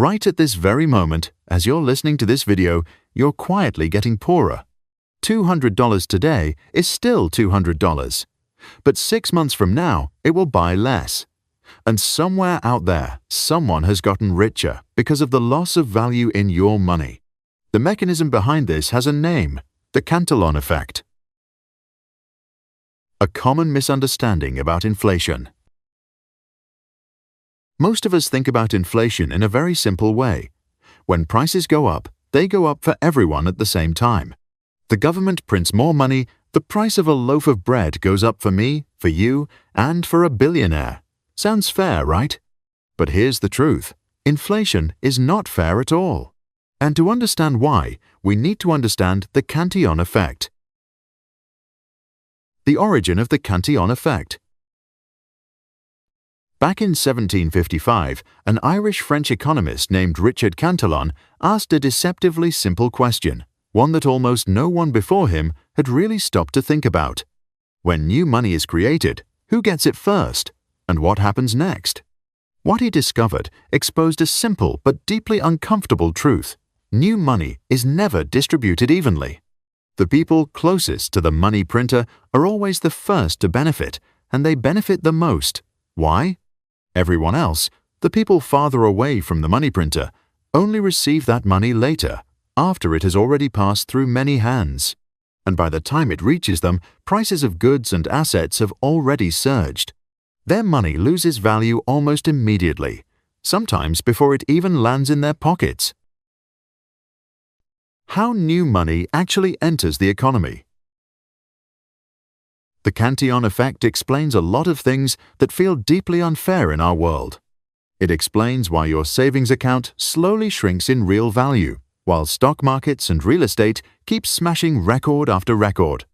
Right at this very moment, as you're listening to this video, you're quietly getting poorer. $200 today is still $200. But 6 months from now, it will buy less. And somewhere out there, someone has gotten richer because of the loss of value in your money. The mechanism behind this has a name: the Cantillon effect. A common misunderstanding about inflation. Most of us think about inflation in a very simple way. When prices go up, they go up for everyone at the same time. The government prints more money, the price of a loaf of bread goes up for me, for you, and for a billionaire. Sounds fair, right? But here's the truth. Inflation is not fair at all. And to understand why, we need to understand the Cantillon effect. The origin of the Cantillon effect. Back in 1755, an Irish-French economist named Richard Cantillon asked a deceptively simple question, one that almost no one before him had really stopped to think about. When new money is created, who gets it first? And what happens next? What he discovered exposed a simple but deeply uncomfortable truth. New money is never distributed evenly. The people closest to the money printer are always the first to benefit, and they benefit the most. Why? Everyone else, the people farther away from the money printer, only receive that money later, after it has already passed through many hands. And by the time it reaches them, prices of goods and assets have already surged. Their money loses value almost immediately, sometimes before it even lands in their pockets. How new money actually enters the economy. The Cantillon effect explains a lot of things that feel deeply unfair in our world. It explains why your savings account slowly shrinks in real value, while stock markets and real estate keep smashing record after record.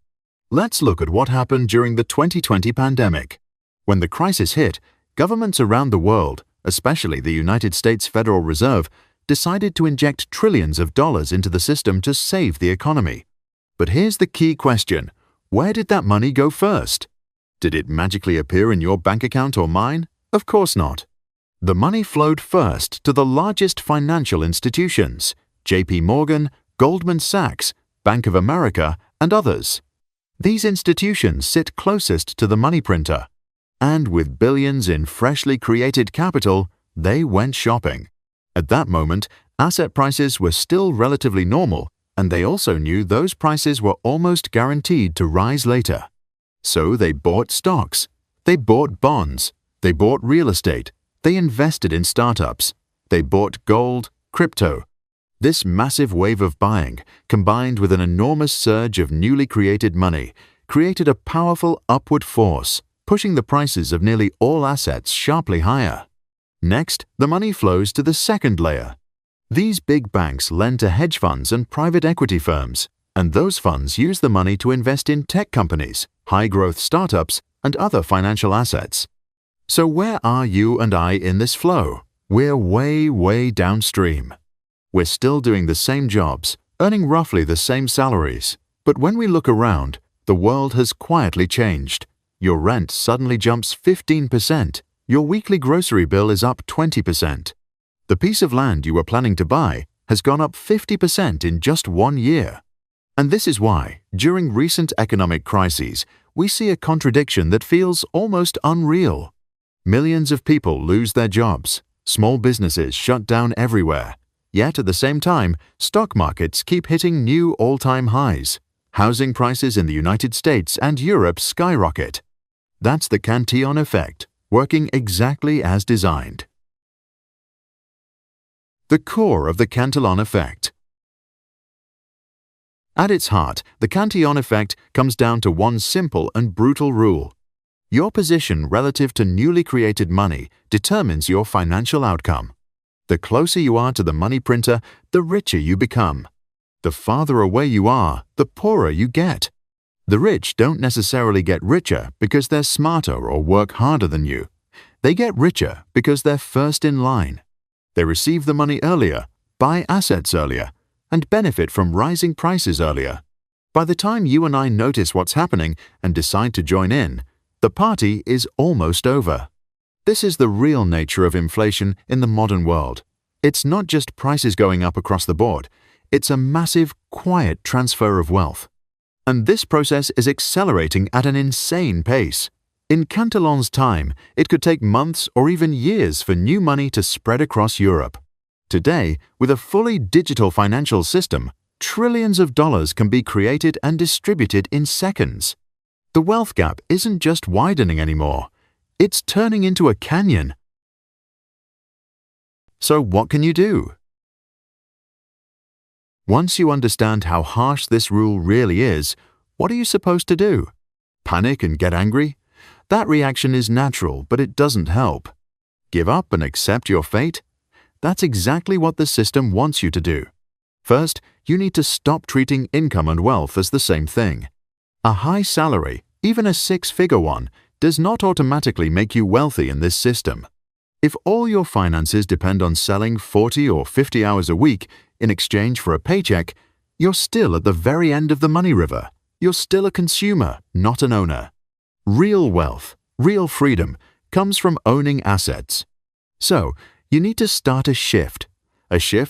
Let's look at what happened during the 2020 pandemic. When the crisis hit, governments around the world, especially the United States Federal Reserve, decided to inject trillions of dollars into the system to save the economy. But here's the key question. Where did that money go first? Did it magically appear in your bank account or mine? Of course not. The money flowed first to the largest financial institutions: JP Morgan, Goldman Sachs, Bank of America, and others. These institutions sit closest to the money printer. And with billions in freshly created capital, they went shopping. At that moment, asset prices were still relatively normal, and they also knew those prices were almost guaranteed to rise later. So they bought stocks, they bought bonds, they bought real estate, they invested in startups, they bought gold, crypto. This massive wave of buying, combined with an enormous surge of newly created money, created a powerful upward force, pushing the prices of nearly all assets sharply higher. Next, the money flows to the second layer. These big banks lend to hedge funds and private equity firms, and those funds use the money to invest in tech companies, high-growth startups, and other financial assets. So where are you and I in this flow? We're way downstream. We're still doing the same jobs, earning roughly the same salaries. But when we look around, the world has quietly changed. Your rent suddenly jumps 15%. Your weekly grocery bill is up 20%. The piece of land you were planning to buy has gone up 50% in just 1 year. And this is why, during recent economic crises, we see a contradiction that feels almost unreal. Millions of people lose their jobs, small businesses shut down everywhere, yet at the same time, stock markets keep hitting new all-time highs. Housing prices in the United States and Europe skyrocket. That's the Cantillon effect, working exactly as designed. The core of the Cantillon effect. At its heart, the Cantillon effect comes down to one simple and brutal rule. Your position relative to newly created money determines your financial outcome. The closer you are to the money printer, the richer you become. The farther away you are, the poorer you get. The rich don't necessarily get richer because they're smarter or work harder than you. They get richer because they're first in line. They receive the money earlier, buy assets earlier, and benefit from rising prices earlier. By the time you and I notice what's happening and decide to join in, the party is almost over. This is the real nature of inflation in the modern world. It's not just prices going up across the board, it's a massive, quiet transfer of wealth. And this process is accelerating at an insane pace. In Cantillon's time, it could take months or even years for new money to spread across Europe. Today, with a fully digital financial system, trillions of dollars can be created and distributed in seconds. The wealth gap isn't just widening anymore, it's turning into a canyon. So what can you do? Once you understand how harsh this rule really is, what are you supposed to do? Panic and get angry? That reaction is natural, but it doesn't help. Give up and accept your fate? That's exactly what the system wants you to do. First, you need to stop treating income and wealth as the same thing. A high salary, even a six-figure one, does not automatically make you wealthy in this system. If all your finances depend on selling 40 or 50 hours a week in exchange for a paycheck, you're still at the very end of the money river. You're still a consumer, not an owner. Real wealth, real freedom, comes from owning assets. So, you need to start a shift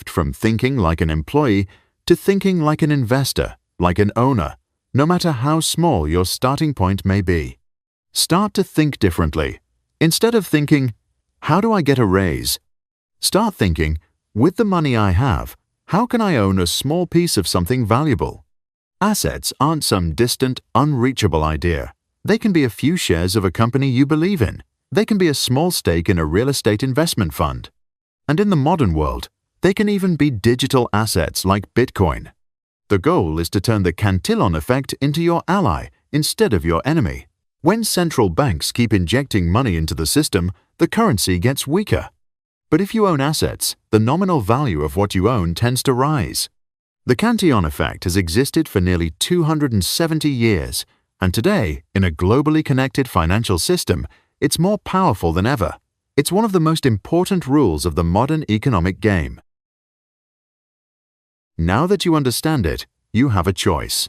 from thinking like an employee to thinking like an investor, like an owner, no matter how small your starting point may be. Start to think differently. Instead of thinking, how do I get a raise? Start thinking, with the money I have, how can I own a small piece of something valuable? Assets aren't some distant, unreachable idea. They can be a few shares of a company you believe in. They can be a small stake in a real estate investment fund. And in the modern world, they can even be digital assets like Bitcoin. The goal is to turn the Cantillon effect into your ally instead of your enemy. When central banks keep injecting money into the system, the currency gets weaker. But if you own assets, the nominal value of what you own tends to rise. The Cantillon effect has existed for nearly 270 years, and today, in a globally connected financial system, it's more powerful than ever. It's one of the most important rules of the modern economic game. Now that you understand it, you have a choice.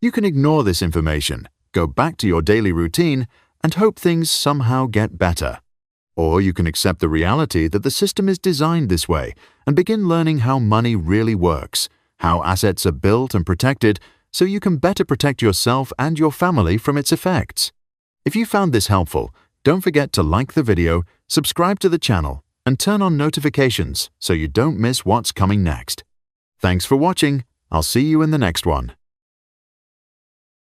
You can ignore this information, go back to your daily routine, and hope things somehow get better. Or you can accept the reality that the system is designed this way and begin learning how money really works, how assets are built and protected, so you can better protect yourself and your family from its effects. If you found this helpful, don't forget to like the video, subscribe to the channel, and turn on notifications so you don't miss what's coming next. Thanks for watching. I'll see you in the next one.